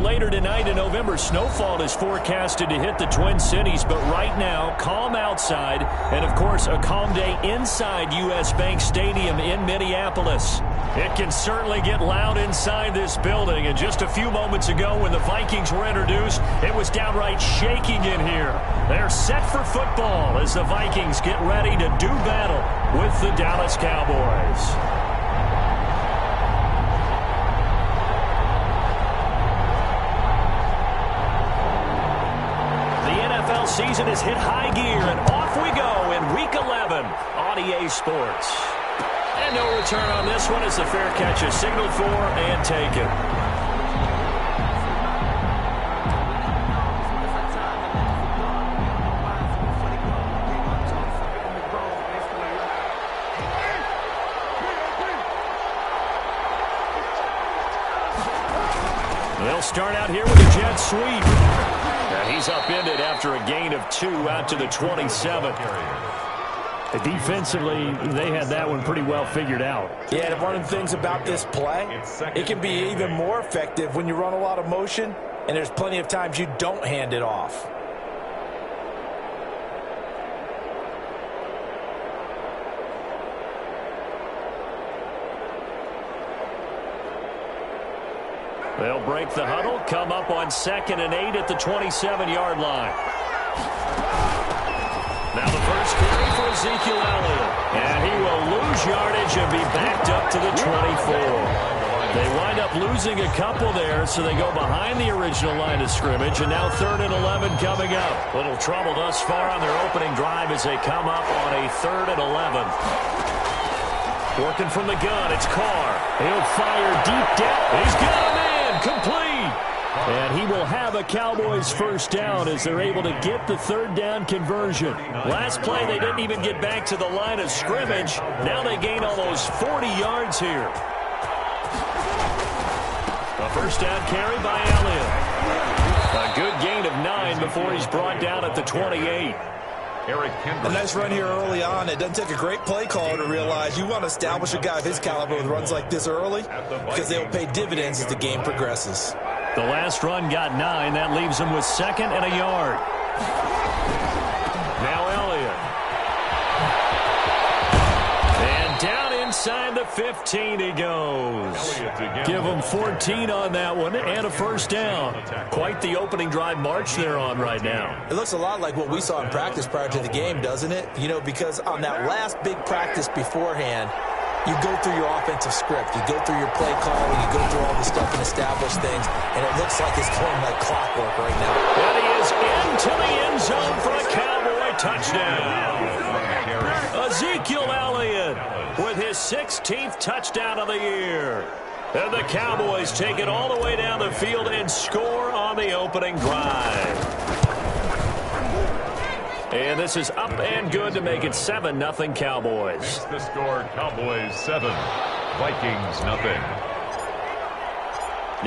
later tonight in November, snowfall is forecasted to hit the Twin Cities, but right now, calm outside, and of course, a calm day inside U.S. Bank Stadium in Minneapolis. It can certainly get loud inside this building, and just a few moments ago when the Vikings were introduced, it was downright shaking in here. They're set for football as the Vikings get ready to do battle with the Dallas Cowboys. Season has hit high gear, and off we go in Week 11 on EA Sports. And no return on this one as the fair catch is signaled for and taken. They'll start out here with a jet sweep. And he's upended after a gain of 2 out to the 27. Defensively, they had that one pretty well figured out. Yeah, and one of the things about this play, it can be even more effective when you run a lot of motion, and there's plenty of times you don't hand it off. They'll break the huddle, come up on 2nd and 8 at the 27-yard line. Now the first carry for Ezekiel Elliott. And he will lose yardage and be backed up to the 24. They wind up losing a couple there, so they go behind the original line of scrimmage, and now 3rd and 11 coming up. Little trouble thus far on their opening drive as they come up on a 3rd and 11. Working from the gun, it's Carr. He'll fire deep down. He's got him in. Complete. And he will have a Cowboys first down as they're able to get the 3rd down conversion. Last play, they didn't even get back to the line of scrimmage. Now they gain almost 40 yards here. A first down carry by Elliott. A good gain of 9 before he's brought down at the 28. A nice run here early on. It doesn't take a great play caller to realize you want to establish a guy of his caliber with runs like this early because they will pay dividends as the game progresses. The last run got 9. That leaves him with 2nd and a yard. Now Elliott. And down inside the 15 he goes. Give him 14 on that one and a first down. Quite the opening drive march they're on right now. It looks a lot like what we saw in practice prior to the game, doesn't it? You know, because on that last big practice beforehand, you go through your offensive script. You go through your play calling. You go through all the stuff and establish things. And it looks like it's going like clockwork right now. And he is into the end zone for a Cowboy touchdown. Ezekiel Elliott with his 16th touchdown of the year. And the Cowboys take it all the way down the field and score on the opening drive. And this is up and good to make it 7-0 Cowboys. The score, Cowboys 7, Vikings 0.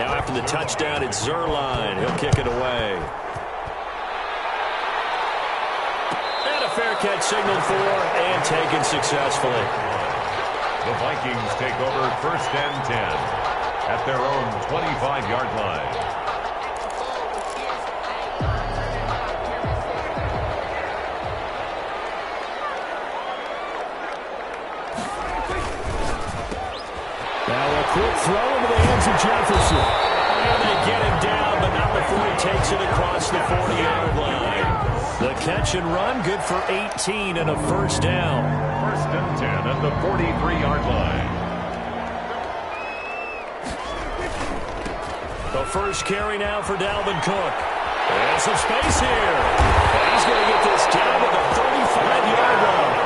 Now after the touchdown, it's Zerline. He'll kick it away. And a fair catch signaled for and taken successfully. The Vikings take over 1st and 10 at their own 25-yard line. Quick throw into the hands of Jefferson. And they get him down, but not before he takes it across the 40-yard line. The catch and run, good for 18 and a first down. 1st and 10 at the 43-yard line. The first carry now for Dalvin Cook. And some space here. And he's going to get this down to the 35-yard line.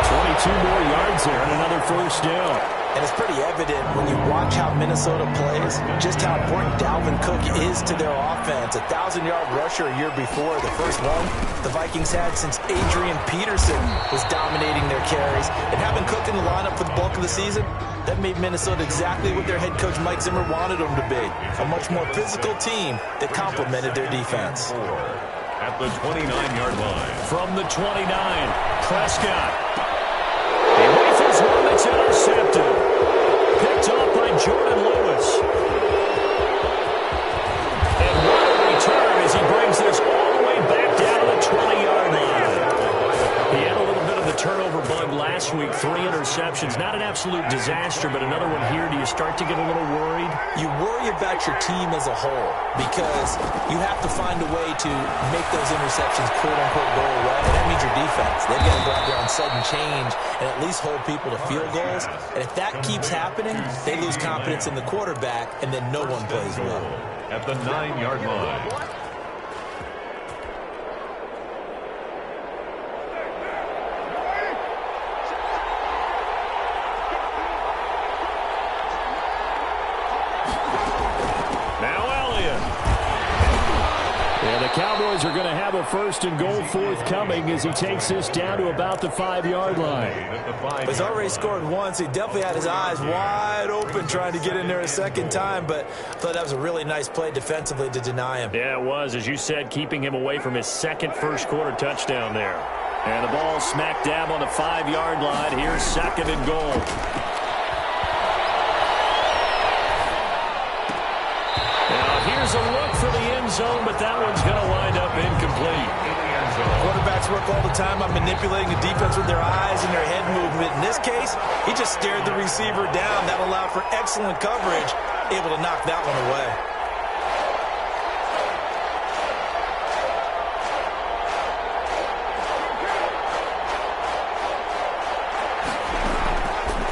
22 more yards there and another first down. And it's pretty evident when you watch how Minnesota plays, just how important Dalvin Cook is to their offense. A 1,000-yard rusher a year before, the first one the Vikings had since Adrian Peterson was dominating their carries. And having Cook in the lineup for the bulk of the season, that made Minnesota exactly what their head coach Mike Zimmer wanted them to be. A much more physical team that complemented their defense. At the 29-yard line. From the 29, Prescott. He rifles one that's intercepted. Picked off by Jordan Lewis. slug last week, 3 interceptions. Not an absolute disaster, but another one here. Do you start to get a little worried? You worry about your team as a whole because you have to find a way to make those interceptions quote-unquote go away. And that means your defense. They've got to go out there on sudden change and at least hold people to field goals. And if that keeps happening, they lose confidence in the quarterback, and then no one plays well. At the 9-yard line. Cowboys are going to have a 1st and goal forthcoming as he takes this down to about the 5-yard line. He's already scored once. He definitely had his eyes wide open trying to get in there a second time, but I thought that was a really nice play defensively to deny him. Yeah, it was, as you said, keeping him away from his second first-quarter touchdown there. And the ball smack dab on the 5-yard line. Here's 2nd and goal. Here's a look for the end zone, but that one's going to wind up incomplete. Quarterbacks work all the time on manipulating the defense with their eyes and their head movement. In this case, he just stared the receiver down. That allowed for excellent coverage, able to knock that one away.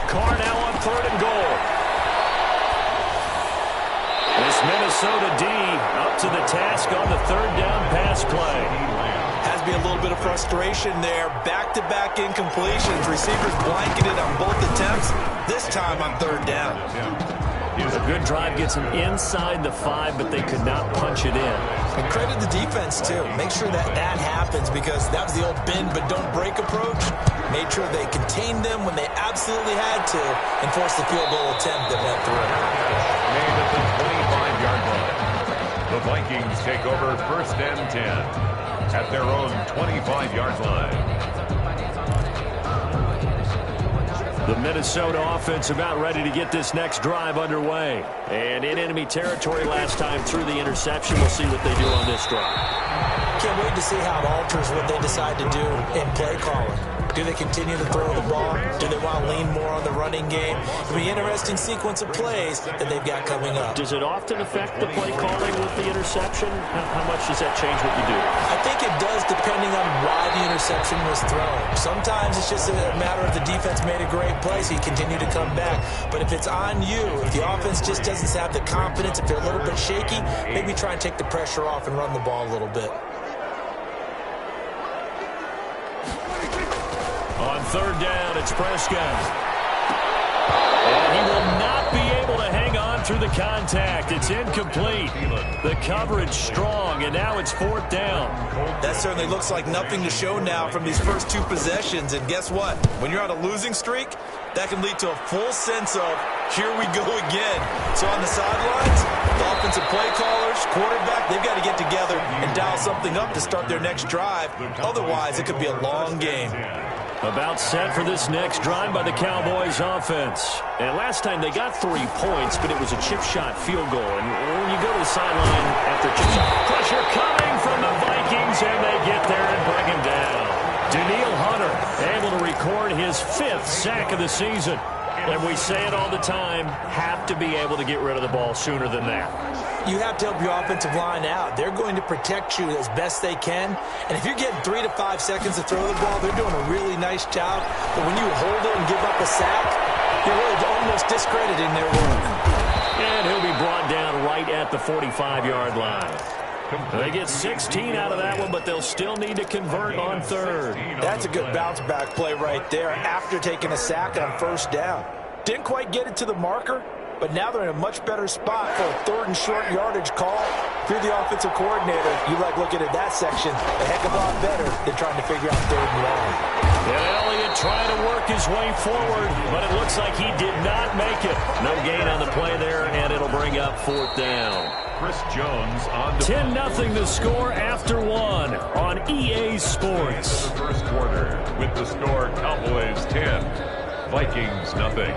Carr now on 3rd and goal. This Minnesota D up to the task on the 3rd down pass play. Has to be a little bit of frustration there. Back-to-back incompletions. Receivers blanketed on both attempts. This time on 3rd down. A good drive gets them inside the 5, but they could not punch it in. And credit the defense, too. Make sure that happens because that was the old bend but don't break approach. Made sure they contained them when they absolutely had to and forced the field goal attempt that went through. Made at the 25-yard line. The Vikings take over 1st and 10 at their own 25-yard line. The Minnesota offense about ready to get this next drive underway. And in enemy territory last time through the interception. We'll see what they do on this drive. Can't wait to see how it alters what they decide to do in play calling. Do they continue to throw the ball? Do they want to lean more on the running game? It'll be an interesting sequence of plays that they've got coming up. Does it often affect the play calling with the interception? How much does that change what you do? I think it does depending on why the interception was thrown. Sometimes it's just a matter of the defense made a great play, so you continue to come back. But if it's on you, if the offense just doesn't have the confidence, if they're a little bit shaky, maybe try and take the pressure off and run the ball a little bit. On 3rd down, it's Prescott. And he will not be able to hang on through the contact. It's incomplete. The coverage strong, and now it's 4th down. That certainly looks like nothing to show now from these first 2 possessions. And guess what? When you're on a losing streak, that can lead to a full sense of, here we go again. So on the sidelines, the offensive play callers, quarterback, they've got to get together and dial something up to start their next drive. Otherwise, it could be a long game. About set for this next drive by the Cowboys offense. And last time they got 3 points, but it was a chip shot field goal. And when you go to the sideline after chip shot, pressure coming from the Vikings, and they get there and bring him down. Daniil Hunter able to record his 5th sack of the season. And we say it all the time, have to be able to get rid of the ball sooner than that. You have to help your offensive line out. They're going to protect you as best they can. And if you're getting 3 to 5 seconds to throw the ball, they're doing a really nice job. But when you hold it and give up a sack, you're really almost discrediting their work. And he'll be brought down right at the 45-yard line. They get 16 out of that one, but they'll still need to convert on 3rd. That's a good bounce-back play right there after taking a sack on 1st down. Didn't quite get it to the marker, but now they're in a much better spot for a 3rd and short yardage call. If you're the offensive coordinator, you like looking at that section a heck of a lot better than trying to figure out 3rd and long. And Elliott trying to work his way forward, but it looks like he did not make it. No gain on the play there, and it'll bring up 4th down. Chris Jones on 10-0 the score after 1 on EA Sports. The first quarter with the score Cowboys 10, Vikings nothing.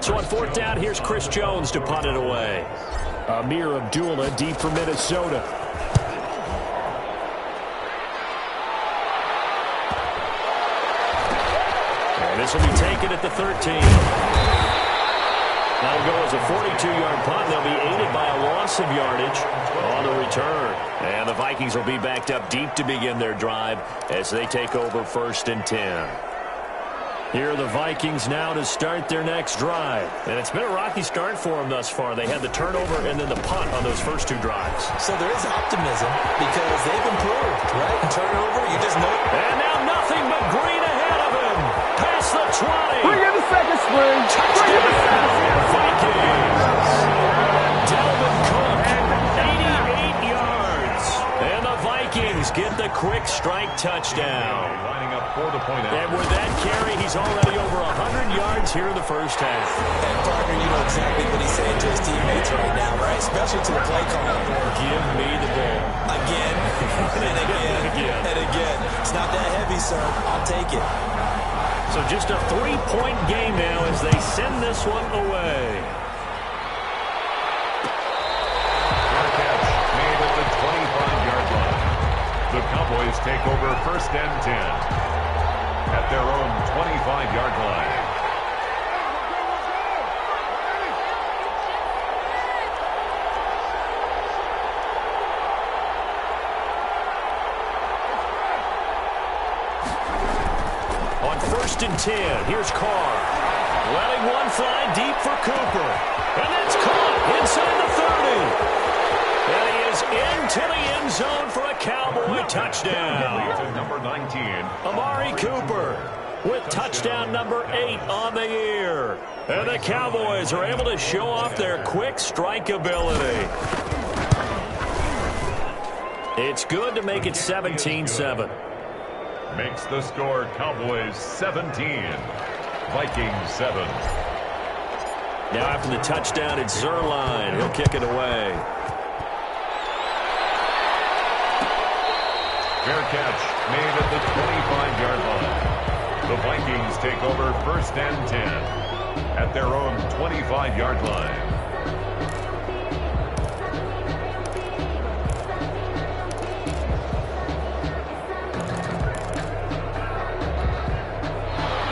So on 4th down, here's Chris Jones to punt it away. Amir Abdullah deep for Minnesota. And this will be taken at the 13. That'll go as a 42-yard punt. They'll be aided by a loss of yardage on the return. And the Vikings will be backed up deep to begin their drive as they take over 1st and 10. Here are the Vikings now to start their next drive. And it's been a rocky start for them thus far. They had the turnover and then the punt on those first 2 drives. So there is optimism because they've improved, right? Turnover, you just know. And now nothing but green ahead of him. Past the 20. Bring in the second string. Touchdown, Vikings. Dal Min 88 yards. And the Vikings get the quick strike touchdown. Lining up for the point out. And with that carry, he's already over 100 yards here in the first half. And partner, you know exactly what he's saying to his teammates right now, right? Especially to the play caller. Give me the ball. Again, and again, and again. It's not that heavy, sir. I'll take it. So just a 3-point game now as they send this one away. Fair catch made at the 25-yard line. The Cowboys take over 1st and 10 at their own 25-yard line. On 1st and 10, here's Carr. Letting one fly deep for Cooper. And that's caught inside the 30. And he is into the end zone for a Cowboy touchdown. To number 19. Amari Cooper with touchdown number 8 on the year. And the Cowboys are able to show off their quick strike ability. It's good to make it 17-7. Makes the score Cowboys 17. Vikings 7. Now after the touchdown, it's Zerline. He'll kick it away. Fair catch made at the 25-yard line. The Vikings take over 1st and 10 at their own 25-yard line.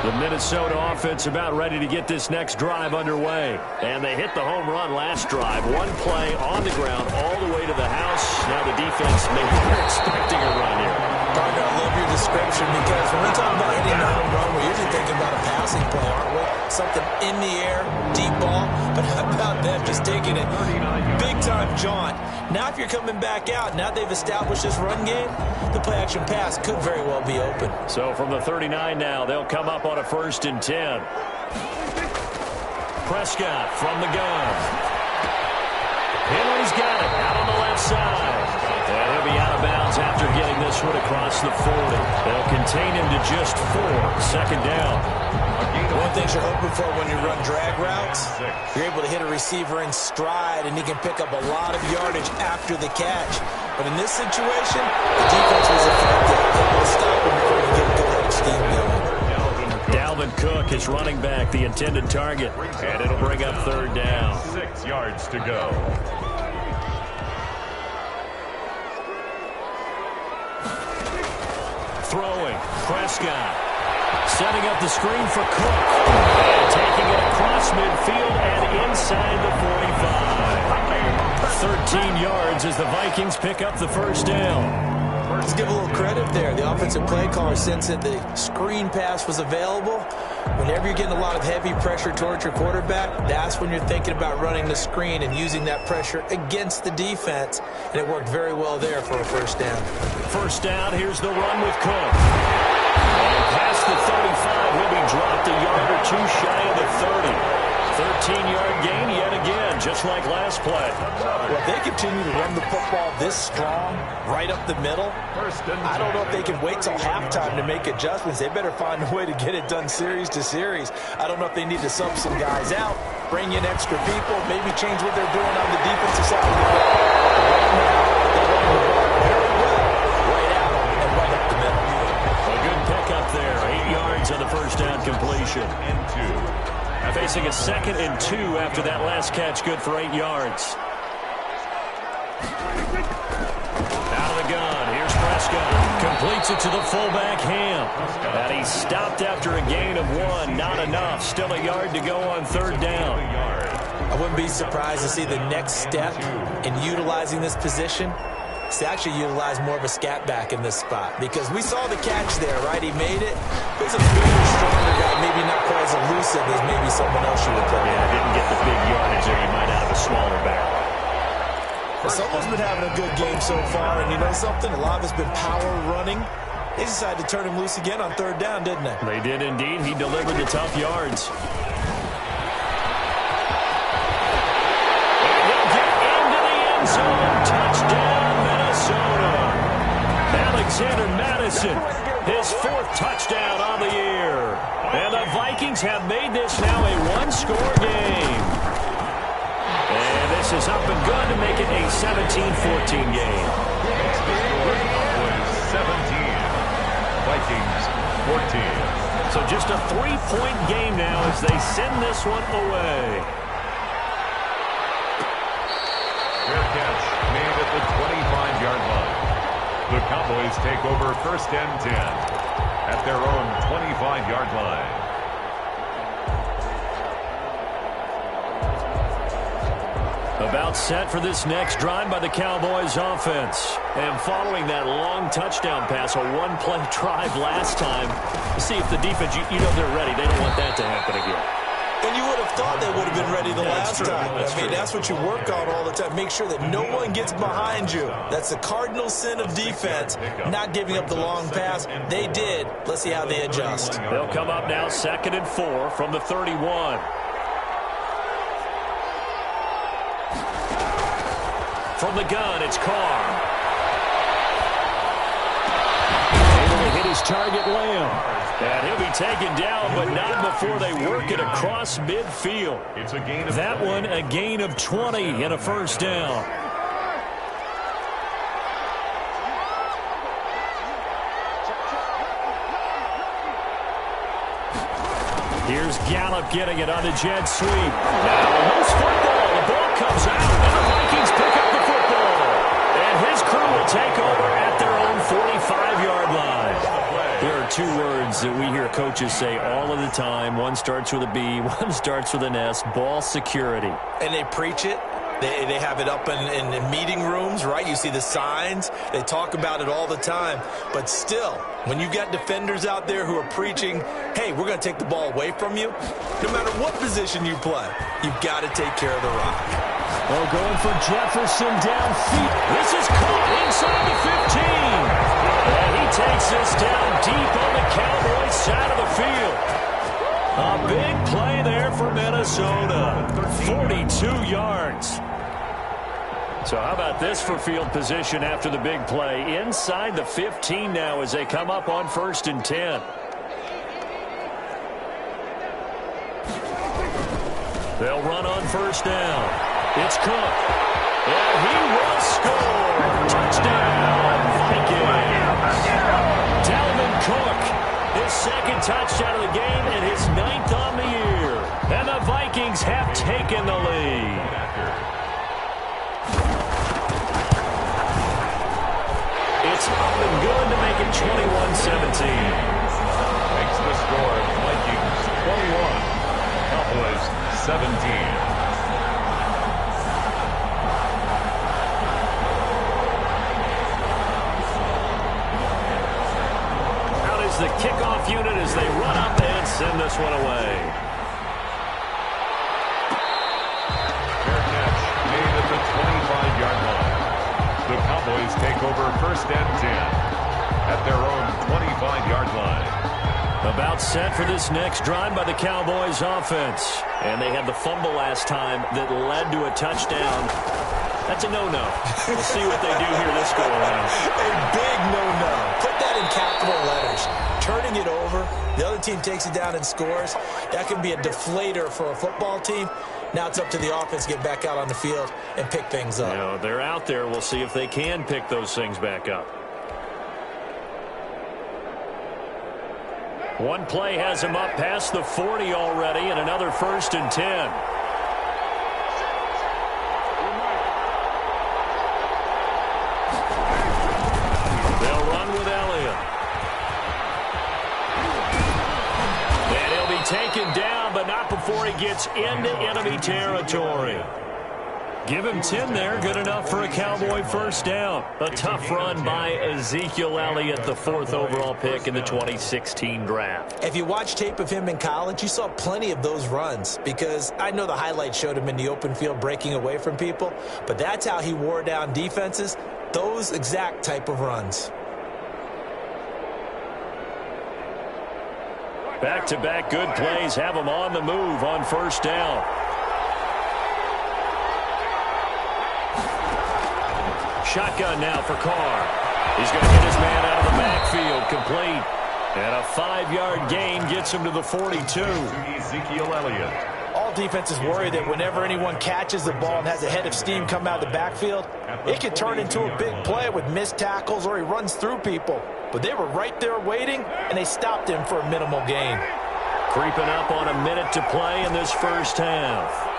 The Minnesota offense about ready to get this next drive underway. And they hit the home run last drive. One play on the ground all the way to the house. Now the defense maybe they're expecting a run here. Partner, I love your description because when we talk about hitting the home run, we're usually thinking about a passing play, aren't we? Something in the air, deep ball. But how about them just taking it big-time jaunt? Now if you're coming back out, now they've established this run game, the play-action pass could very well be open. So from the 39 now, they'll come up on a 1st and 10. Prescott from the gun. Henry's got it out on the left side. And he'll be out of bounds after getting this one across the 40. They'll contain him to just 4. 2nd down. One thing you're hoping for when you run drag routes, you're able to hit a receiver in stride, and he can pick up a lot of yardage after the catch. But in this situation, the defense was effective. Able to stop him before you get a good scheme going. Dalvin Cook is running back, the intended target. And it'll bring up 3rd down. 6 yards to go. Throwing, Prescott. Setting up the screen for Cook. And taking it across midfield and inside the 45. 13 yards as the Vikings pick up the 1st down. Let's give a little credit there. The offensive play caller, since that the screen pass was available, whenever you're getting a lot of heavy pressure towards your quarterback, that's when you're thinking about running the screen and using that pressure against the defense. And it worked very well there for a 1st down. 1st down, here's the run with Cook. And past the 35, will be dropped a yard or 2 shy of the 30. 13-yard gain yet again, just like last play. Well, if they continue to run the football this strong, right up the middle, I don't know if they can wait till halftime to make adjustments. They better find a way to get it done series to series. I don't know if they need to sub some guys out, bring in extra people, maybe change what they're doing on the defensive side of the ball. Right now, they're running the ball very well, right out and right up the middle. A good pickup there, 8 yards on the 1st down completion. And 2. Facing a 2nd and 2 after that last catch, good for 8 yards. Out of the gun, here's Prescott. Completes it to the fullback, Ham. And he's stopped after a gain of 1. Not enough. Still a yard to go on third down. I wouldn't be surprised to see the next step in utilizing this position is to actually utilize more of a scat back in this spot. Because we saw the catch there, right? He made it. It was a bigger, stronger guy, maybe not quite as elusive as maybe someone else you would play. Yeah, didn't get the big yardage there. You might have a smaller back. Someone's been having a good game so far, and you know something? A lot of it's been power running. They decided to turn him loose again on third down, didn't they? They did indeed. He delivered the tough yards. And he'll get into the end zone. Touchdown, Minnesota. Alexander Madison, his 4th touchdown on the year. And the Vikings have made this now a one-score game. And this is up and good to make it a 17-14 game. Makes the score Cowboys 17, Vikings 14. So just a 3-point game now as they send this one away. Fair catch made at the 25-yard line. The Cowboys take over first and 10 at their own 25-yard line. About set for this next drive by the Cowboys offense. And following that long touchdown pass, a one-play drive last time, see if the defense, you know they're ready. They don't want that to happen again. And you would have thought they would have been ready the last time. That's what you work on all the time. Make sure that no one gets behind you. That's the cardinal sin of defense, not giving up the long pass. They did. Let's see how they adjust. They'll come up now 2nd and 4 from the 31. From the gun, it's Carr. Able to hit his target, Lamb. And he'll be taken down, but not before they work it across midfield. It's a gain of that one, a gain of 20 and a first down. Here's Gallup getting it on the jet sweep. Now, loose football. The ball comes out, and the Vikings pick up the football. And his crew will take over at their own 45-yard line. There are 2 words that we hear coaches say all of the time. One starts with a B, one starts with an S. Ball security. And they preach it. They have it up in meeting rooms, right? You see the signs. They talk about it all the time. But still, when you got defenders out there who are preaching, hey, we're going to take the ball away from you, no matter what position you play, you've got to take care of the rock. Oh, going for Jefferson downfield. This is caught inside the 15. And he takes this down deep on the Cowboys side of the field. A big play there for Minnesota. 42 yards. So how about this for field position after the big play? Inside the 15 now as they come up on 1st and 10. They'll run on 1st down. It's Cook. And he will score. Touchdown, Vikings. Dal Min Cook, his 2nd touchdown of the game and his 9th on the year. And the Vikings have taken the lead. It's up and good to make it 21-17. Makes the score Vikings 21, Cowboys 17. The kickoff unit as they run up and send this one away. Fair catch made at the 25-yard line. The Cowboys take over 1st and 10 at their own 25-yard line. About set for this next drive by the Cowboys offense. And they had the fumble last time that led to a touchdown. That's a no-no. We'll see what they do here this go-around. A big no-no. Put that in capital letters. Turning it over, the other team takes it down and scores. That can be a deflator for a football team. Now it's up to the offense to get back out on the field and pick things up. You know, they're out there. We'll see if they can pick those things back up. One play has him up past the 40 already, and another 1st and 10. taken down, but not before he gets into enemy territory. Give him 10 there. Good enough for a Cowboy first down. A tough run by Ezekiel Elliott, the 4th overall pick in the 2016 draft. If you watch tape of him in college, you saw plenty of those runs, because I know the highlights showed him in the open field breaking away from people, but that's how he wore down defenses, those exact type of runs. Back-to-back good plays have him on the move on first down. Shotgun now for Carr. He's going to hit his man out of the backfield, complete. And a 5-yard gain gets him to the 42. Ezekiel Elliott. All defenses worry that whenever anyone catches the ball and has a head of steam come out of the backfield, it can turn into a big play with missed tackles or he runs through people. But they were right there waiting, and they stopped him for a minimal gain. Creeping up on a minute to play in this first half.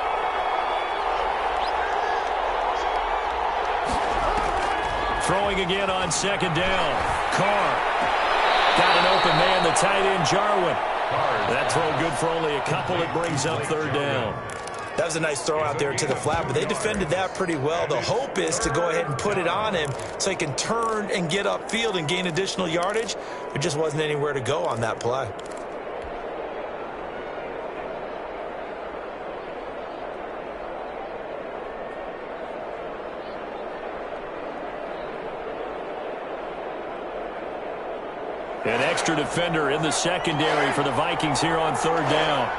Throwing again on second down. Carr. Got an open man, the tight end, Jarwin. That throw good for only a couple. It brings up third down. That was a nice throw out there to the flat, but they defended that pretty well. The hope is to go ahead and put it on him so he can turn and get upfield and gain additional yardage. There just wasn't anywhere to go on that play. An extra defender in the secondary for the Vikings here on third down.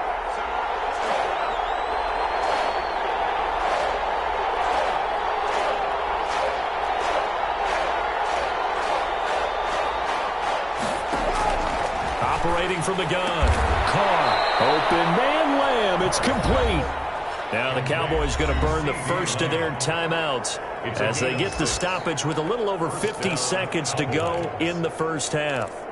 Operating from the gun. Carr. Open man, Lamb. It's complete. Now the Cowboys going to burn the first of their timeouts as they get the stoppage with a little over 50 seconds to go in the first half.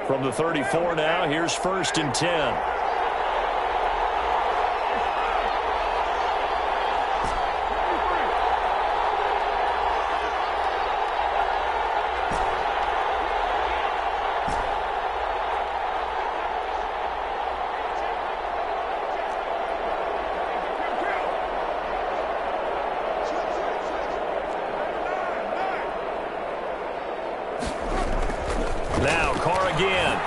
From the 34 now, here's 1st and 10. Now Carr again.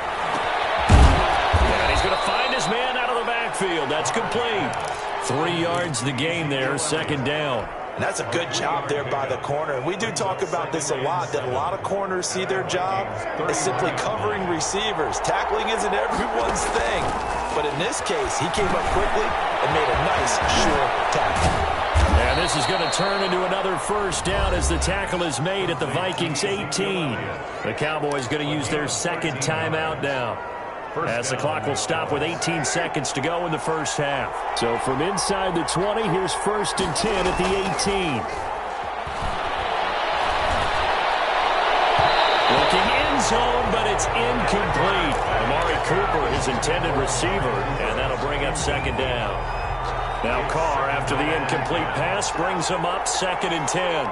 And he's going to find his man out of the backfield. That's complete. 3 yards the gain there, second down. And that's a good job there by the corner. And we do talk about this a lot, that a lot of corners see their job as simply covering receivers. Tackling isn't everyone's thing. But in this case, he came up quickly and made a nice, sure tackle. And this is going to turn into another first down as the tackle is made at the Vikings 18. The Cowboys going to use their second timeout now, as the clock will stop with 18 seconds to go in the first half. So from inside the 20, here's 1st and 10 at the 18. Looking end zone, but it's incomplete. Amari Cooper, his intended receiver, and that'll bring up second down. Now Carr, after the incomplete pass, brings him up 2nd and 10.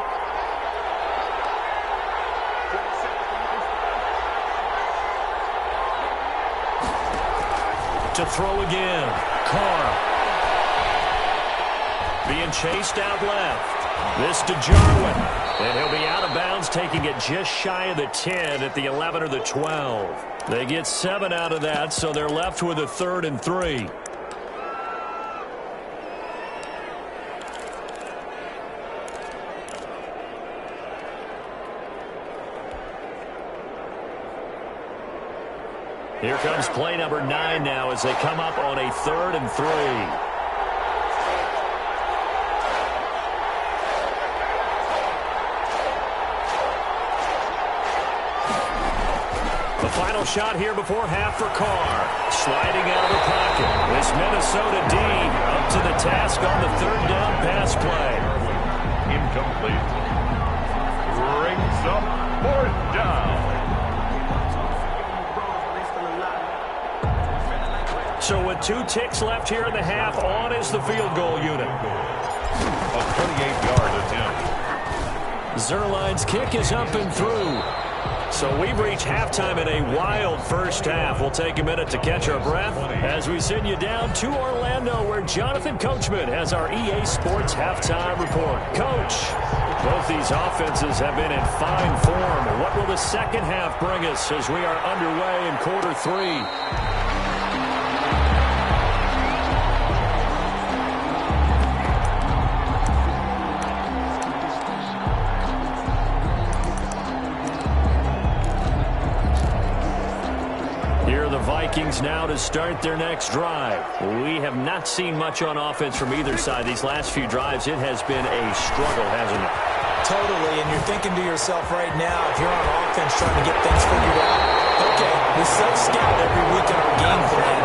To throw again. Carr. Being chased out left. This to Jarwin. And he'll be out of bounds, taking it just shy of the 10 at the 11 or the 12. They get 7 out of that, so they're left with a 3rd and 3. Here comes play number 9 now as they come up on a 3rd and 3. The final shot here before half for Carr. Sliding out of the pocket. This Minnesota D up to the task on the 3rd down pass play. Incomplete. Brings up 4th down. So with 2 ticks left here in the half, on is the field goal unit. A 28-yard attempt. Zerline's kick is up and through. So we've reached halftime in a wild first half. We'll take a minute to catch our breath as we send you down to Orlando, where Jonathan Coachman has our EA Sports halftime report. Coach, both these offenses have been in fine form. What will the second half bring us as we are underway in quarter three? Vikings now to start their next drive. We have not seen much on offense from either side. These last few drives, it has been a struggle, hasn't it? Totally, and you're thinking to yourself right now, if you're on offense trying to get things figured out, okay, we self-scout every week in our game plan.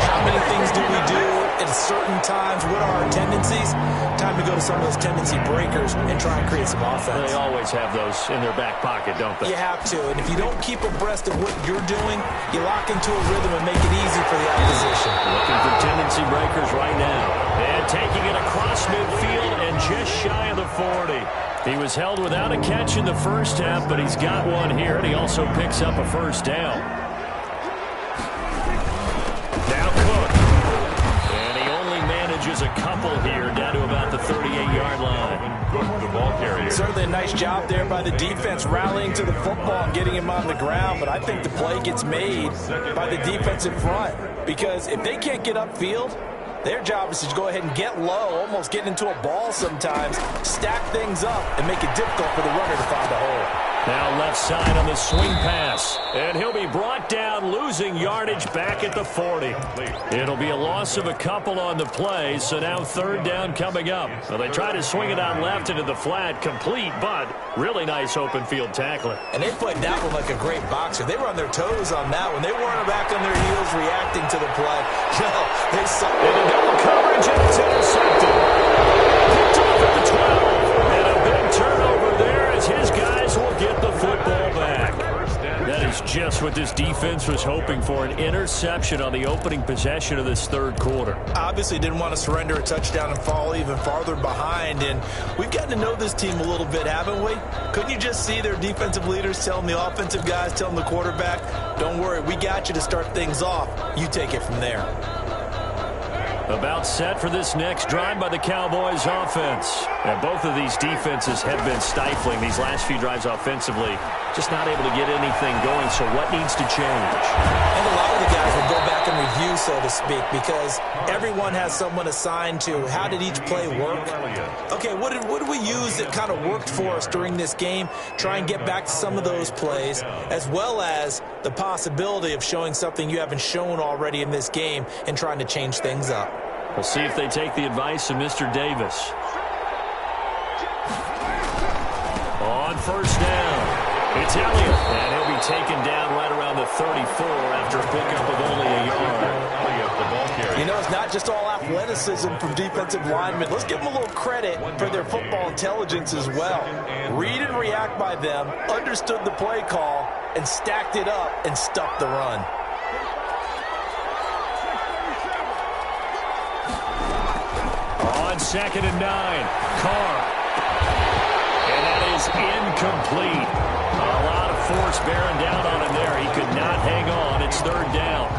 How many things do we do at certain times? What are our tendencies? Time to go to some of those tendency breakers and try and create some offense. They always have those in their back pocket, don't they? You have to, and if you don't keep abreast of what you're doing, you lock into a rhythm and make it easy for the opposition. Looking for tendency breakers right now. And taking it across midfield and just shy of the 40. He was held without a catch in the first half, but he's got one here, and he also picks up a first down. Now Cook. And he only manages a couple here down to about the 38-yard line. Cook, the ball carrier. Certainly a nice job there by the defense rallying to the football and getting him on the ground, but I think the play gets made by the defensive front, because if they can't get upfield, their job is to go ahead and get low, almost get into a ball sometimes, stack things up, and make it difficult for the runner to find a hole. Now left side on the swing pass. And he'll be brought down, losing yardage back at the 40. It'll be a loss of a couple on the play, so now third down coming up. Well, they try to swing it out left into the flat, complete, but really nice open field tackling. And they played that one like a great boxer. They were on their toes on that one. They weren't back on their heels reacting to the play. No, they saw it. And double coverage, and it's intercepted. Picked off at the 12. And a big turnover there as his guys will get the football back. That is just what this defense was hoping for, an interception on the opening possession of this third quarter. Obviously didn't want to surrender a touchdown and fall even farther behind, and we've gotten to know this team a little bit, haven't we? Couldn't you just see their defensive leaders telling the offensive guys, telling the quarterback, don't worry, we got you to start things off. You take it from there. About set for this next drive by the Cowboys offense. And both of these defenses have been stifling these last few drives offensively. Just not able to get anything going, so what needs to change? And a lot of the guys will go back and review, so to speak, because everyone has someone assigned to how did each play work. Okay, what did we use that kind of worked for us during this game? Try and get back to some of those plays, as well as the possibility of showing something you haven't shown already in this game and trying to change things up. We'll see if they take the advice of Mr. Davis. On first down, it's Elliott, and he'll be taken down right around the 34 after a pickup of only a yard. You know, it's not just all athleticism from defensive linemen. Let's give them a little credit for their football intelligence as well. Read and react by them, understood the play call, and stacked it up and stuck the run. On 2nd and 9, Carr. And that is incomplete. A lot of force bearing down on him there. He could not hang on. It's third down.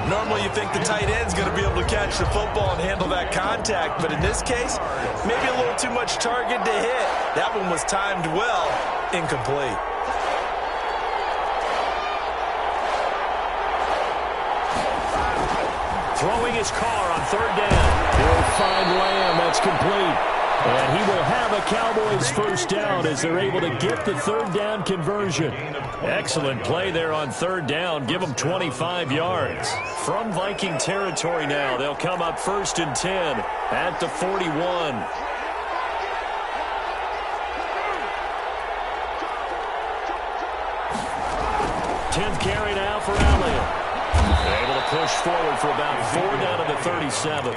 Normally you think the tight end's going to be able to catch the football and handle that contact, but in this case, maybe a little too much target to hit. That one was timed well, incomplete. Throwing his Carr on third down. He'll find Lamb. That's complete. And he will have a Cowboys first down as they're able to get the third down conversion. Excellent play there on third down. Give them 25 yards. From Viking territory now, they'll come up 1st and 10 at the 41. 10th carry now for Elliott. Able to push forward for about 4 down to the 37.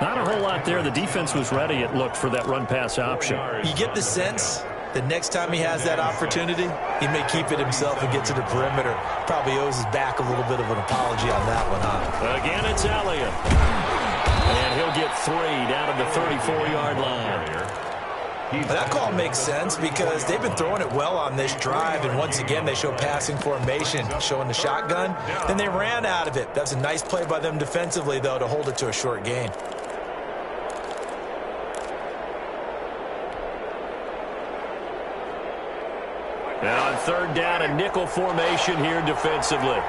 Not a whole lot there. The defense was ready, it looked, for that run-pass option. You get the sense that next time he has that opportunity, he may keep it himself and get to the perimeter. Probably owes his back a little bit of an apology on that one, huh? Again, it's Elliott. And he'll get 3 down to the 34-yard line. That call makes sense because they've been throwing it well on this drive, and once again they show passing formation, showing the shotgun. Then they ran out of it. That's a nice play by them defensively, though, to hold it to a short gain. Now on third down, a nickel formation here defensively.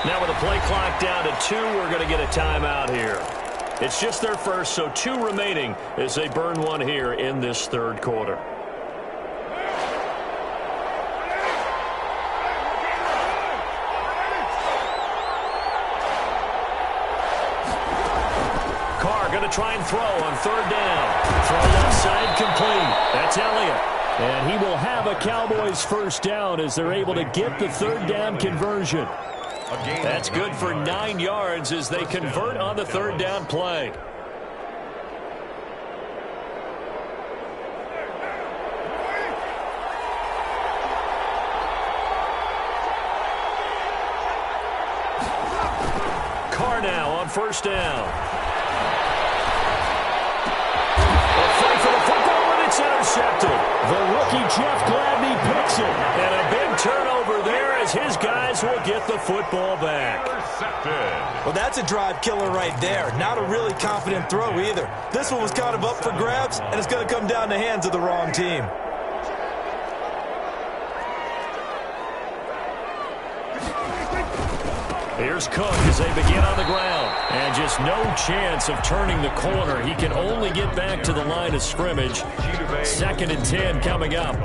Now with the play clock down to 2, we're going to get a timeout here. It's just their first, so 2 remaining as they burn one here in this third quarter. Carr going to try and throw on third down. Throw left side complete. That's Elliott. And he will have a Cowboys first down as they're able to get the third down conversion. That's good for 9 yards as they convert on the third down play. Carr now on first down. A fight for the football, and it's intercepted. The rookie Jeff Gladney picks it. And a big turnover there as his guys will get the football back. Well, that's a drive killer right there. Not a really confident throw either. This one was kind of up for grabs, and it's going to come down the hands of the wrong team. Here's Cook as they begin on the ground. And just no chance of turning the corner. He can only get back to the line of scrimmage. 2nd and 10 coming up.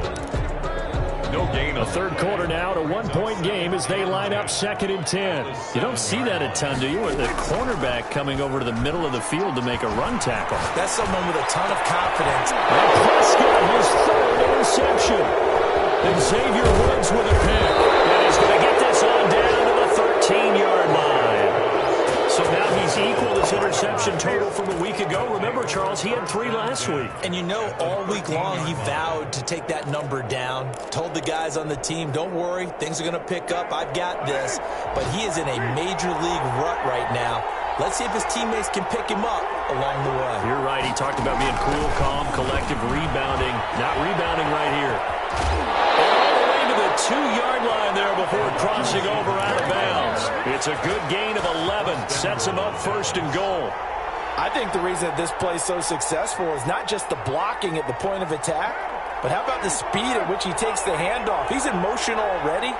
No gain. A third quarter now to 1-point game as they line up 2nd and 10. You don't see that a ton, do you? With the cornerback coming over to the middle of the field to make a run tackle. That's someone with a ton of confidence. And Prescott, his third interception. And Xavier Woods with a pick. And he's going to get this on down to the 13-yard line. So now he's equaled his interception total from a week ago. Remember, Charles, he had 3 last week. And you know, all week long he vowed to take that number down. Told the guys on the team, don't worry, things are going to pick up. I've got this. But he is in a major league rut right now. Let's see if his teammates can pick him up along the way. You're right. He talked about being cool, calm, collective, rebounding. Not rebounding right here. All the way to the 2-yard line there before crossing over out of bounds. It's a good gain of 11. Sets him up 1st and goal. I think the reason that this play is so successful is not just the blocking at the point of attack, but how about the speed at which he takes the handoff? He's in motion already,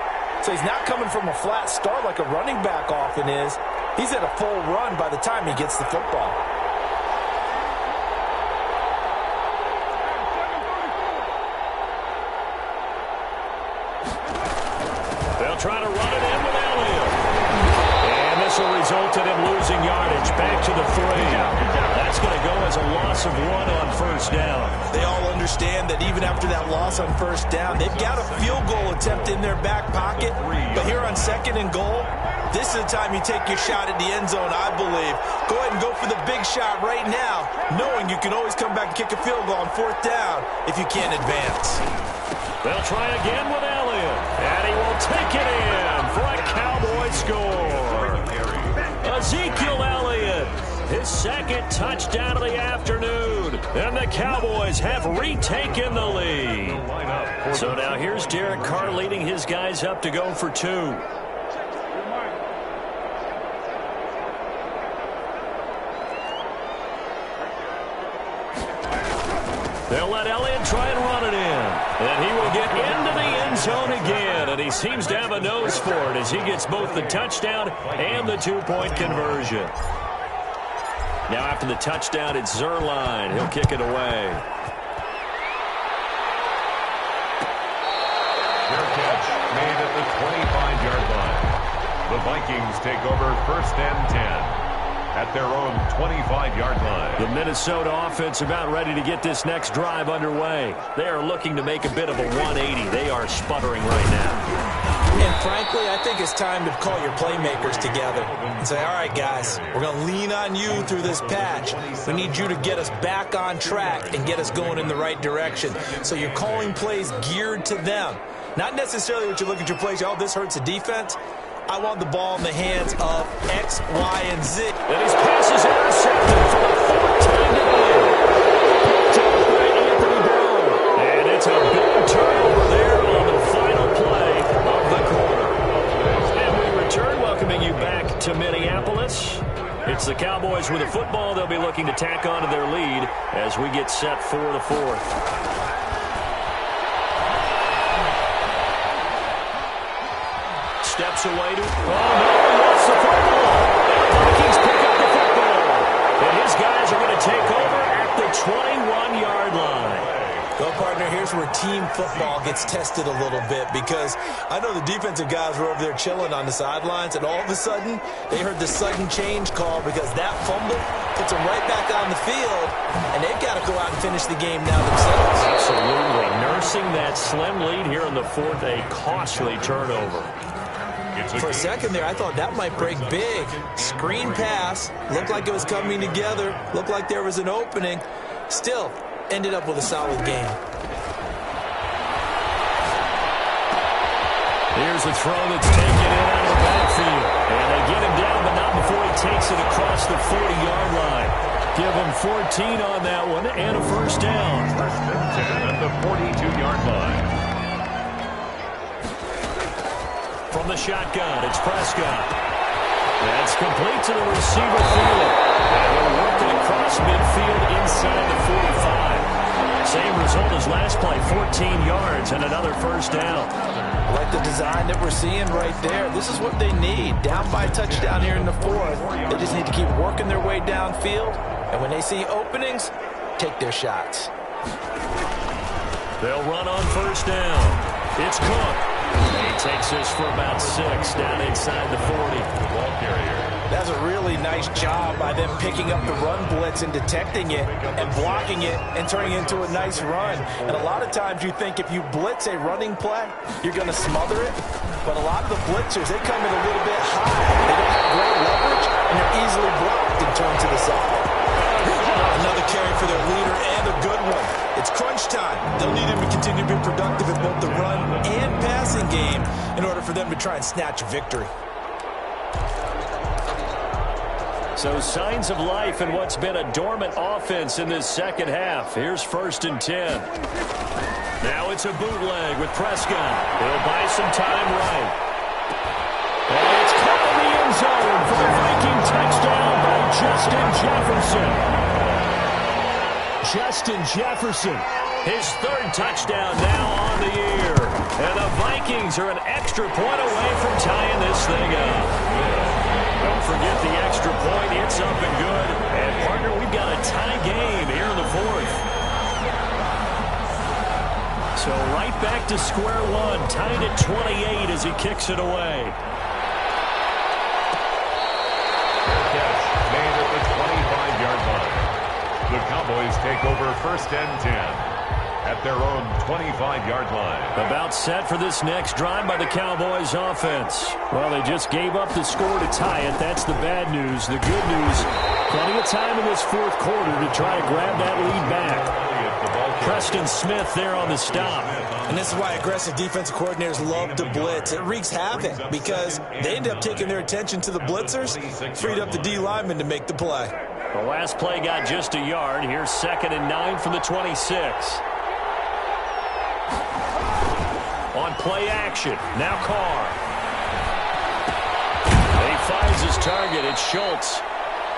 so he's not coming from a flat start like a running back often is. He's at a full run by the time he gets the football. They'll try to run it in with Elliott. And this will result in him losing yardage back to the 3. That's going to go as a loss of 1 on first down. They all understand that even after that loss on first down, they've got a field goal attempt in their back pocket. But here on 2nd and goal, this is the time you take your shot at the end zone, I believe. Go ahead and go for the big shot right now, knowing you can always come back and kick a field goal on 4th down if you can't advance. They'll try again with Elliott, and he will take it in for a Cowboy score. Ezekiel Elliott, his 2nd touchdown of the afternoon, and the Cowboys have retaken the lead. So now here's Derek Carr leading his guys up to go for 2. They'll let Elliott try and run it in. And he will get into the end zone again. And he seems to have a nose for it as he gets both the touchdown and the 2-point conversion. Now after the touchdown, it's Zerline. He'll kick it away. Fair catch made at the 25-yard line. The Vikings take over 1st and 10. At their own 25-yard line. The Minnesota offense about ready to get this next drive underway. They are looking to make a bit of a 180. They are sputtering right now. And frankly, I think it's time to call your playmakers together and say, all right, guys, we're going to lean on you through this patch. We need you to get us back on track and get us going in the right direction. So you're calling plays geared to them. Not necessarily what you look at your plays, oh, this hurts the defense. I want the ball in the hands of X, Y, and Z. And his pass is intercepted for the fourth time today. And it's a big turnover there on the final play of the quarter. And we return, welcoming you back to Minneapolis. It's the Cowboys with the football. They'll be looking to tack on to their lead as we get set for the fourth. Steps away to... Oh, no, he lost the football. And the Vikings pick up the football. And his guys are going to take over at the 21-yard line. Well, partner, here's where team football gets tested a little bit because I know the defensive guys were over there chilling on the sidelines, and all of a sudden, they heard the sudden change call because that fumble puts them right back on the field, and they've got to go out and finish the game now themselves. Absolutely. Nursing that slim lead here in the fourth, a costly turnover. For a second there, I thought that might break big. Screen pass, looked like it was coming together, looked like there was an opening. Still, ended up with a solid game. Here's a throw that's taken in out of the backfield. And they get him down, but not before he takes it across the 40-yard line. Give him 14 on that one and a first down. First and 10 at the 42-yard line. From the shotgun, it's Prescott. That's complete to the receiver field. And we're working across midfield inside the 45. Same result as last play, 14 yards and another first down. I like the design that we're seeing right there. This is what they need. Down by a touchdown here in the fourth. They just need to keep working their way downfield. And when they see openings, take their shots. They'll run on first down. It's Cook. He takes this for about 6 down inside the 40. Ball carrier. That's a really nice job by them picking up the run blitz and detecting it and blocking it and turning it into a nice run. And a lot of times you think if you blitz a running play, you're going to smother it. But a lot of the blitzers, they come in a little bit high. They don't have great leverage, and they're easily blocked and turned to the side. Another carry for their leader and a good one. It's crunch time. They'll need him to continue to be productive in both the run and passing game in order for them to try and snatch a victory. So signs of life in what's been a dormant offense in this second half. Here's 1st and 10. Now it's a bootleg with Prescott. He'll buy some time right. And it's caught in the end zone for the Viking touchdown by Justin Jefferson. Justin Jefferson, his 3rd touchdown now on the year. And the Vikings are an extra point away from tying this thing up. Don't forget the extra point. It's up and good. And, partner, we've got a tie game here in the fourth. So right back to square one. Tied at 28 as he kicks it away. Catch made at the 25-yard line. The Cowboys take over 1st and 10 at their own 25-yard line. About set for this next drive by the Cowboys offense. Well, they just gave up the score to tie it. That's the bad news. The good news, plenty of time in this fourth quarter to try to grab that lead back. Preston Smith there on the stop. And this is why aggressive defensive coordinators love to blitz. It wreaks havoc because they end up taking their attention to the blitzers, freed up the D lineman to make the play. The last play got just a yard. Here's 2nd and 9 from the 26. On play action, now Carr. He finds his target, it's Schultz.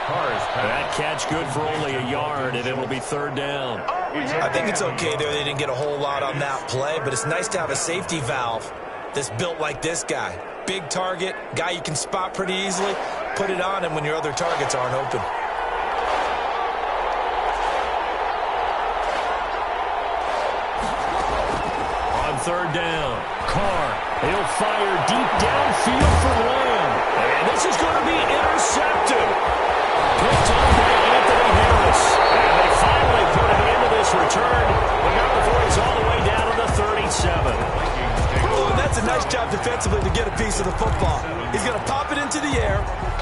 That catch good for only a yard, and it'll be 3rd down. I think it's okay there. They didn't get a whole lot on that play, but it's nice to have a safety valve that's built like this guy. Big target, guy you can spot pretty easily. Put it on him when your other targets aren't open. On 3rd down, Carr. He'll fire deep downfield for Lamb. And this is going to be intercepted. Picked up by Anthony Harris. And they finally put an end to this return. But not before he's all the way down to the 37. Oh, and that's a nice job defensively. defensively to get a piece of the football. He's going to pop it into the air,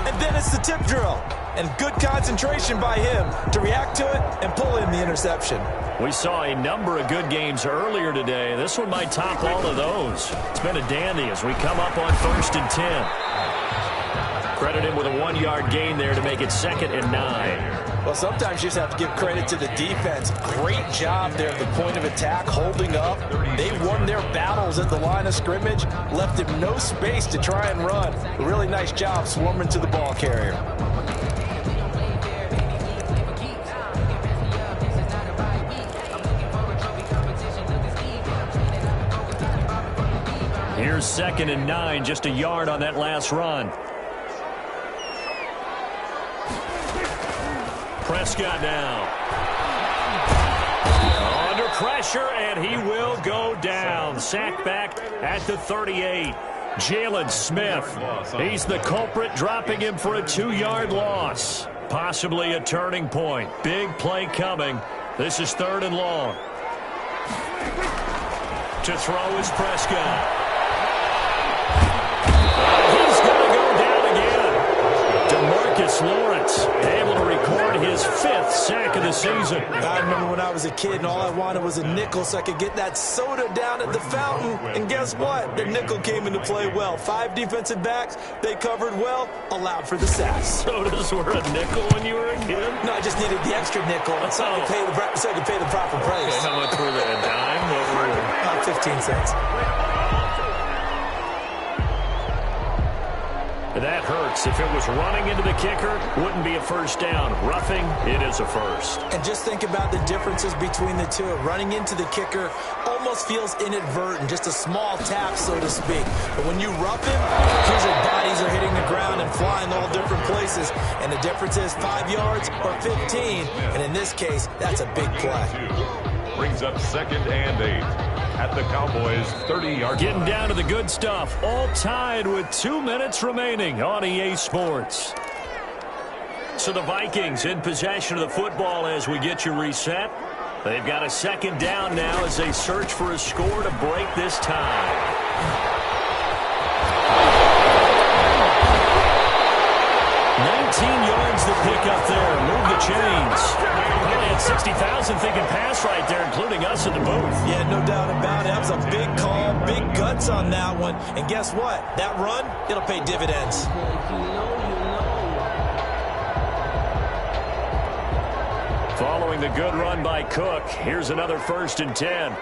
and then it's the tip drill. And good concentration by him to react to it and pull in the interception. We saw a number of good games earlier today. This one might top all of those. It's been a dandy as we come up on 1st and 10. Credit him with a 1-yard gain there to make it 2nd and 9. Well, sometimes you just have to give credit to the defense. Great job there at the point of attack, holding up. They won their battles at the line of scrimmage, left him no space to try and run. A really nice job swarming to the ball carrier. Here's 2nd and 9, just a yard on that last run. Prescott now. Under pressure, and he will go down. Sacked back at the 38. Jalen Smith. He's the culprit, dropping him for a 2-yard loss. Possibly a turning point. Big play coming. This is 3rd and long. To throw is Prescott. He's going to go down again. DeMarcus Lawrence able to record his 5th sack of the season. I remember when I was a kid and all I wanted was a nickel so I could get that soda down at the fountain. And guess what? The nickel came into play well. 5 defensive backs, they covered well, allowed for the sacks. Sodas were a nickel when you were a kid? No, I just needed the extra nickel so I could pay the proper price. Okay, how much were they? A dime? What were they? 15 cents. That hurts. If it was running into the kicker, wouldn't be a first down. Roughing, it is a first. And just think about the differences between the two. Running into the kicker almost feels inadvertent, just a small tap, so to speak. But when you rough him, usually bodies are hitting the ground and flying all different places. And the difference is 5 yards or 15. And in this case, that's a big play. Brings up 2nd and 8. At the Cowboys' 30-yard Getting line. down to the good stuff. All tied with 2 minutes remaining on EA Sports. So the Vikings in possession of the football as we get you reset. They've got a 2nd down now as they search for a score to break this tie. 19 yards to pick up there. Move the chains. Probably had 60,000 thinking pass right there, including us in the booth. Yeah, no doubt about it. That was a big call, big guts on that one. And guess what? That run, it'll pay dividends. Following the good run by Cook, here's another 1st and 10.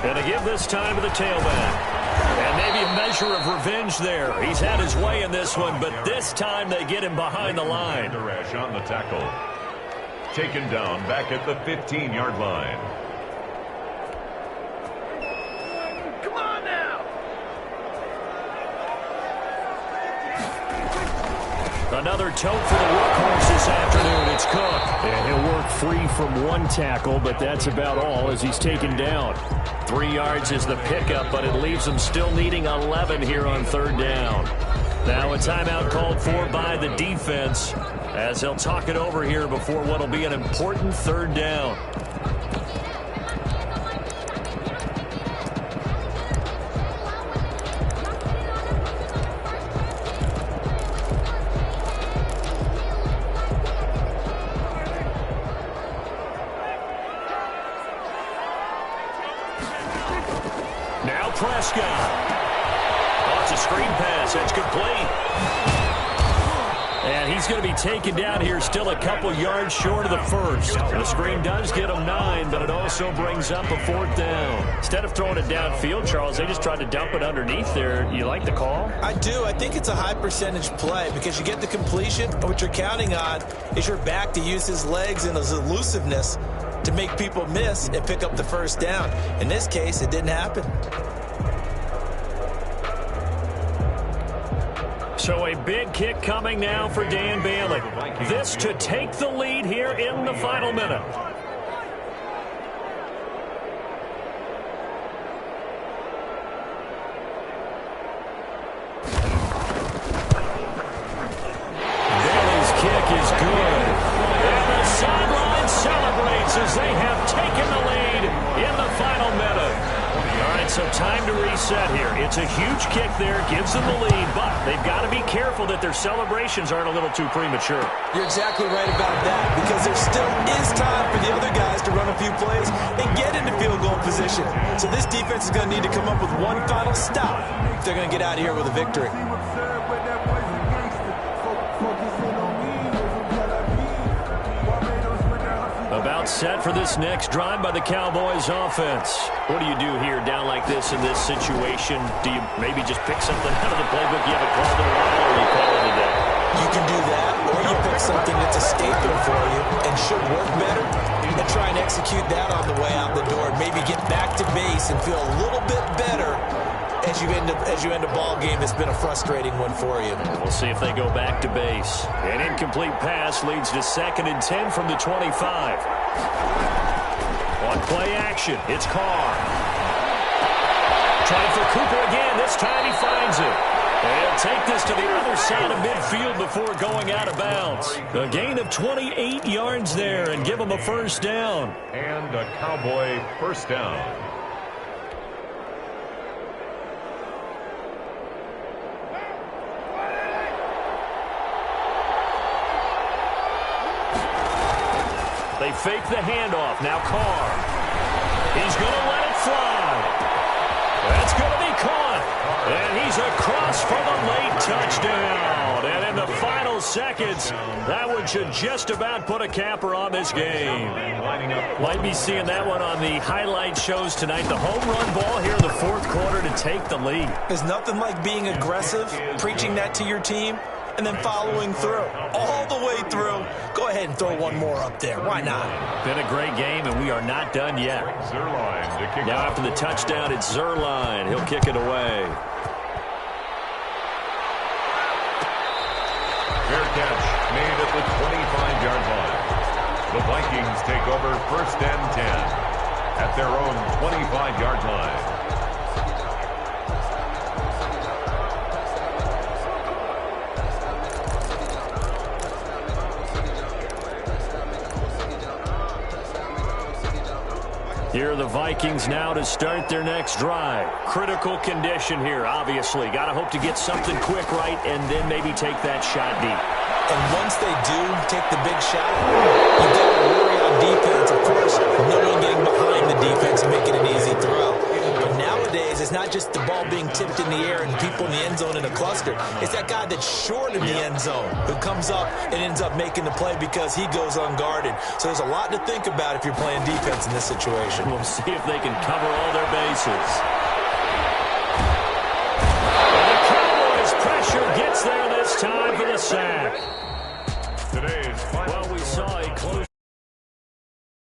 And to give this time to the tailback. And maybe a measure of revenge there. He's had his way in this one, but this time they get him behind the line. Rash on the tackle. Taken down back at the 15-yard line. Come on now. Another tote for the workhorse this afternoon. It's Cook. And he'll work free from one tackle, but that's about all as he's taken down. 3 yards is the pickup, but it leaves them still needing 11 here on 3rd down. Now a timeout called for by the defense as they'll talk it over here before what will be an important 3rd down. Prescott. Oh, it's a screen pass. That's complete. And he's going to be taken down here still a couple yards short of the first. The screen does get him 9, but it also brings up a 4th down. Instead of throwing it downfield, Charles, they just tried to dump it underneath there. You like the call? I do. I think it's a high percentage play because you get the completion, and what you're counting on is your back to use his legs and his elusiveness to make people miss and pick up the 1st down. In this case, it didn't happen. So a big kick coming now for Dan Bailey. This to take the lead here in the final minute. Bailey's kick is good. And the sideline celebrates as they have taken the lead in the final minute. All right, right, so time to reset here. It's a huge kick there, gives them the lead, but they've got to be careful that their celebrations aren't a little too premature. You're exactly right about that, because there still is time for the other guys to run a few plays and get into field goal position. So this defense is going to need to come up with one final stop if they're going to get out of here with a victory. About set for this next drive by the Cowboys offense. What do you do here down like this in this situation? Do you maybe just pick something out of the playbook you haven't called in a while, or you call it a day? You can do that, or you pick something that's a staple for you and should work better, and try and execute that on the way out the door. Maybe get back to base and feel a little bit better as you end a ball game that's been a frustrating one for you. We'll see if they go back to base. An incomplete pass leads to 2nd and 10 from the 25. On play action, it's Carr. Trying for Cooper again. This time he finds it. He'll take this to the other side of midfield before going out of bounds. A gain of 28 yards there and give him a first down. And a Cowboy first down. They fake the handoff. Now Carr. He's going to let it fly. That's going to be caught. And he's across for the late touchdown. And in the final seconds, that one should just about put a capper on this game. Might be seeing that one on the highlight shows tonight. The home run ball here in the 4th quarter to take the lead. There's nothing like being aggressive, preaching that to your team, and then following through. All the way through. Go ahead and throw one more up there. Why not? Been a great game, and we are not done yet. Now after the touchdown, it's Zuerlein. He'll kick it away. Fair catch made at the 25-yard line. The Vikings take over 1st and 10 at their own 25-yard line. Here are the Vikings now to start their next drive. Critical condition here, obviously. Got to hope to get something quick right and then maybe take that shot deep. And once they do take the big shot, you got to worry on defense. Of course, no one getting behind the defense and making an easy throw. But nowadays, it's not just the ball being tipped in the air and people in the end zone in a cluster. It's that guy that's short in the end zone who comes up and ends up making the play because he goes unguarded. So there's a lot to think about if you're playing defense in this situation. We'll see if they can cover all their bases. Pressure gets there this time for the sack. Today's final. Well, we saw a close